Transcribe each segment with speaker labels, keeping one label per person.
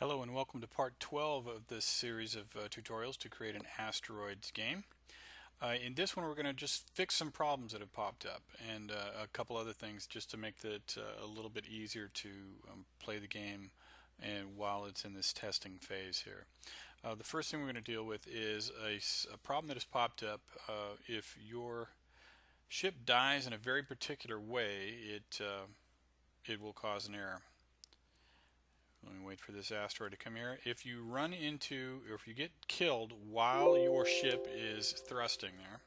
Speaker 1: Hello and welcome to part 12 of this series of tutorials to create an Asteroids game. In this one we're going to just fix some problems that have popped up and a couple other things just to make it a little bit easier to play the game and while it's in this testing phase here. The first thing we're going to deal with is a problem that has popped up. If your ship dies in a very particular way, it will cause an error. Let me wait for this asteroid to come here. If you run into, or if you get killed while your ship is thrusting there,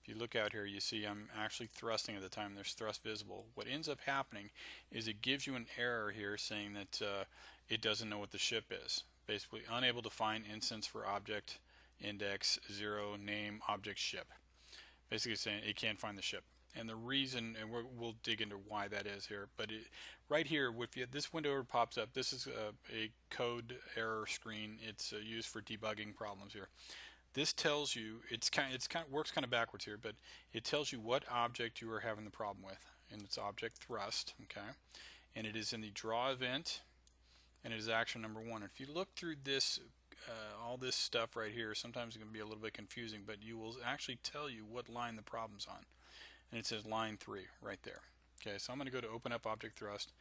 Speaker 1: if you look out here, you see I'm actually thrusting at the time there's thrust visible. What ends up happening is it gives you an error here saying that it doesn't know what the ship is. Basically, unable to find instance for object index 0 name object ship. Basically saying it can't find the ship. And the reason, and we'll dig into why that is here, but right here, if this window pops up, this is a code error screen. It's used for debugging problems here. This tells you, works kind of backwards here, but it tells you what object you are having the problem with, and it's object thrust, okay? And it is in the draw event, and it is action number 1. If you look through this, all this stuff right here, sometimes it can be a little bit confusing, but you will actually tell you what line the problem's on. And it says line 3 right there. Okay, so I'm going to go to open up object thrust,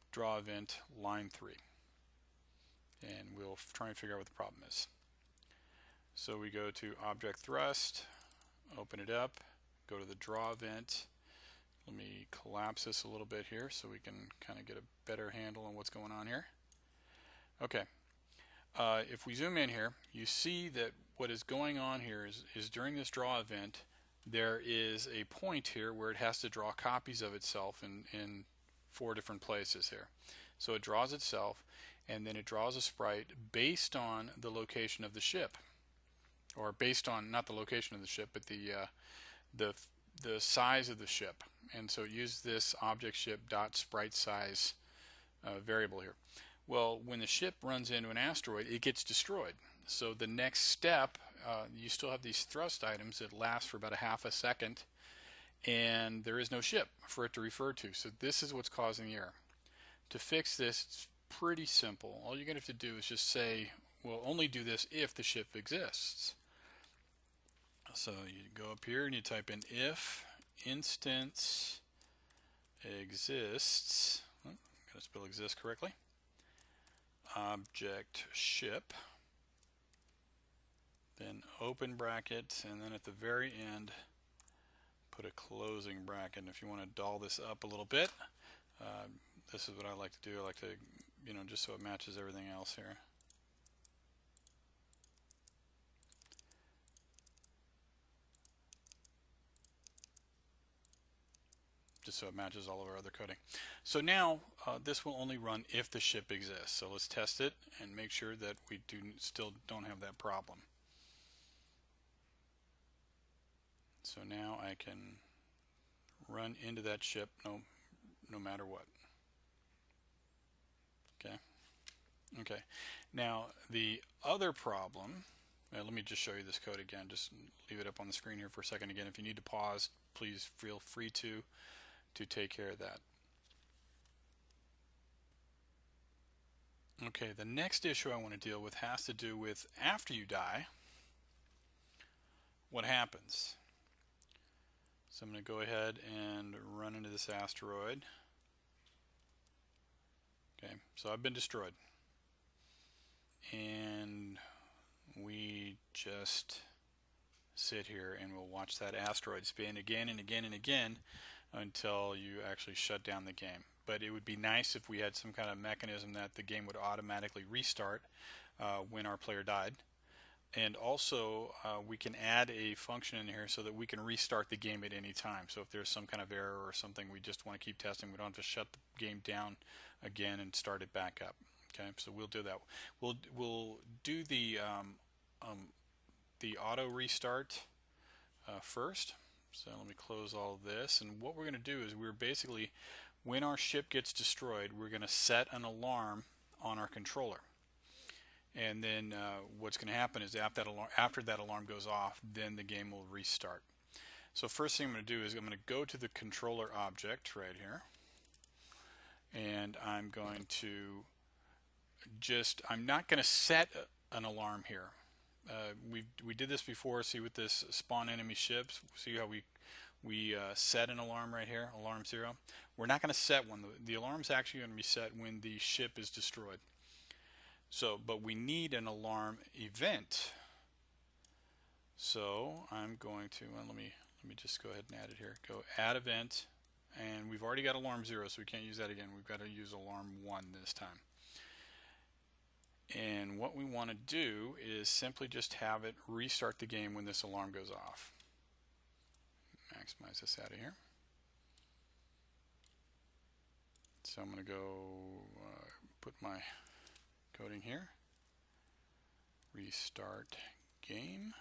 Speaker 1: draw event, line 3. And we'll try and figure out what the problem is. So we go to object thrust, open it up, go to the draw event. Let me collapse this a little bit here so we can kind of get a better handle on what's going on here. Okay, if we zoom in here, you see that what is going on here is during this draw event, there is a point here where it has to draw copies of itself in 4 different places here. So it draws itself, and then it draws a sprite based on the location of the ship, or based on not the location of the ship, but the size of the ship. And so it uses this object ship dot sprite size variable here. Well, when the ship runs into an asteroid, it gets destroyed. So the next step, you still have these thrust items that last for about a half a second, and there is no ship for it to refer to. So this is what's causing the error. To fix this, it's pretty simple. All you're going to have to do is just say, we'll only do this if the ship exists. So you go up here and you type in if instance exists, got to spell exist correctly, object ship, then open bracket, and then at the very end put a closing bracket. And if you want to doll this up a little bit, this is what I like to do. I like to, just so it matches everything else here. Just so it matches all of our other coding. So now this will only run if the ship exists. So let's test it and make sure that we still don't have that problem. So now I can run into that ship no matter what. Okay. Now the other problem, let me just show you this code again. Just leave it up on the screen here for a second again. If you need to pause, please feel free to take care of that. Okay, the next issue I want to deal with has to do with after you die, what happens. So I'm going to go ahead and run into this asteroid. Okay, so I've been destroyed. And we just sit here and we'll watch that asteroid spin again and again and again until you actually shut down the game. But it would be nice if we had some kind of mechanism that the game would automatically restart when our player died. And also we can add a function in here so that we can restart the game at any time. So if there's some kind of error or something we just want to keep testing, we don't have to shut the game down again and start it back up. Okay, so we'll do that. We'll do the auto restart first. So let me close all of this, and what we're going to do is we're basically, when our ship gets destroyed, we're going to set an alarm on our controller. And then what's going to happen is after that alarm goes off, then the game will restart. So first thing I'm going to do is I'm going to go to the controller object right here, and I'm going to I'm not going to set an alarm here. We did this before. See with this spawn enemy ships. See how we set an alarm right here, alarm 0. We're not going to set one. The alarm's actually going to be set when the ship is destroyed. So, but we need an alarm event. So I'm going to let me just go ahead and add it here. Go add event, and we've already got alarm 0, so we can't use that again. We've got to use alarm 1 this time. And what we want to do is simply just have it restart the game when this alarm goes off. Maximize this out of here. So I'm going to go put my coding here. Restart game.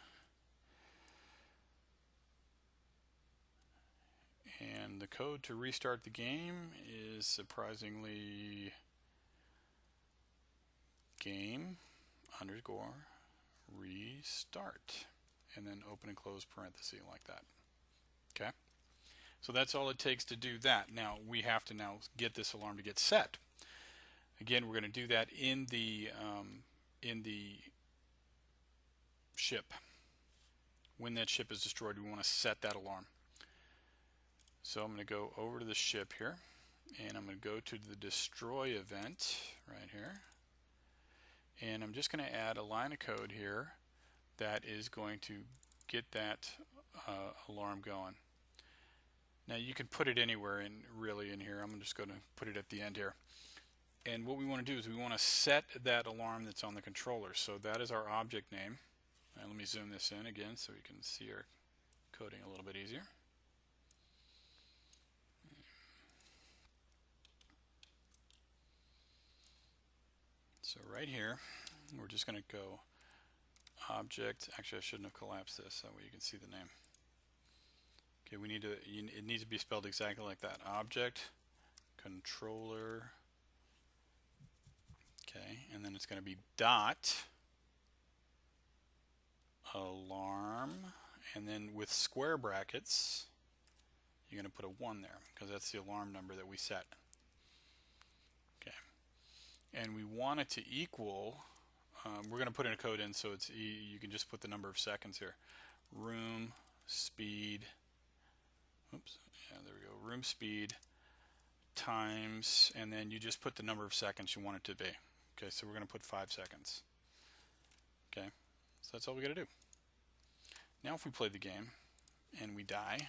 Speaker 1: And the code to restart the game is surprisingly game underscore restart, and then open and close parenthesis like that. Okay, so that's all it takes to do that. Now we have to now get this alarm to get set. Again, we're going to do that in the ship. When that ship is destroyed, we want to set that alarm. So I'm going to go over to the ship here, and I'm going to go to the destroy event right here. And I'm just going to add a line of code here that is going to get that alarm going. Now you can put it anywhere in here. I'm just going to put it at the end here. And what we want to do is we want to set that alarm that's on the controller. So that is our object name. And let me zoom this in again so we can see our coding a little bit easier. So right here, we're just going to go object. Actually, I shouldn't have collapsed this. That way you can see the name. Okay, we need to. It needs to be spelled exactly like that. Object, controller. Okay, and then it's going to be dot alarm, and then with square brackets, you're going to put a 1 there because that's the alarm number that we set. And we want it to equal, we're going to put in a code in so it's you can just put the number of seconds here. Room speed, oops, yeah, there we go. Room speed times, and then you just put the number of seconds you want it to be. Okay, so we're going to put 5 seconds. Okay, so that's all we got to do. Now if we play the game and we die,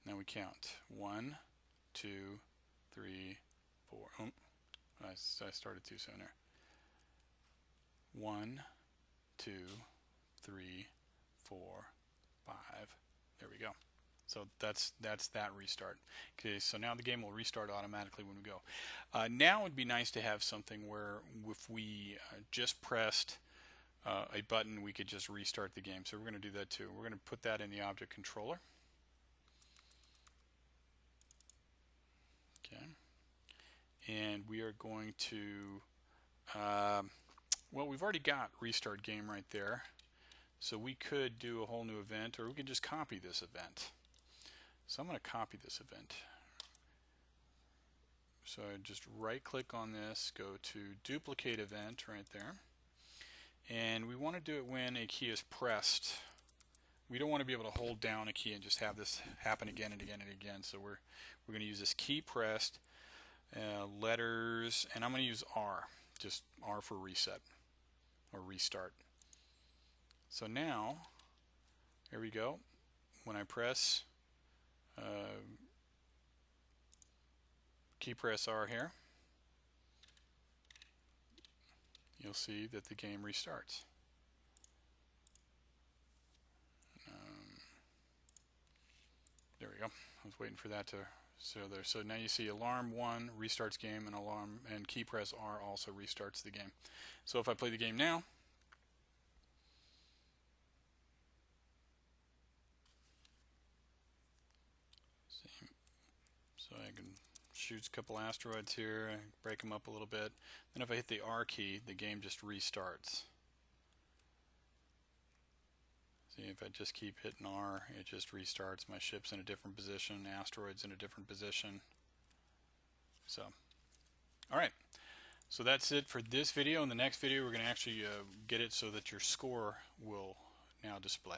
Speaker 1: now we count 1, 2, 3, 4. Oh, I started too soon there. 1, 2, 3, 4, 5. There we go. So that's that restart. Okay, so now the game will restart automatically when we go. Now it would be nice to have something where if we just pressed a button, we could just restart the game. So we're going to do that too. We're going to put that in the object controller. Okay, and we are going to, well, we've already got restart game right there, so we could do a whole new event, or we can just copy this event. So I'm going to copy this event. So I just right click on this, go to duplicate event right there, and we want to do it when a key is pressed. We don't want to be able to hold down a key and just have this happen again and again and again. So we're going to use this key pressed, letters, and I'm going to use R, just R for reset or restart. So now, here we go. When I press key press R here, you'll see that the game restarts. There we go. I was waiting for that to show there. So now you see alarm 1 restarts game, and alarm and key press R also restarts the game. So if I play the game now, so I can shoot a couple asteroids here, break them up a little bit. Then if I hit the R key, the game just restarts. See, if I just keep hitting R, it just restarts. My ship's in a different position, asteroid's in a different position. So, alright. So that's it for this video. In the next video, we're going to actually get it so that your score will now display.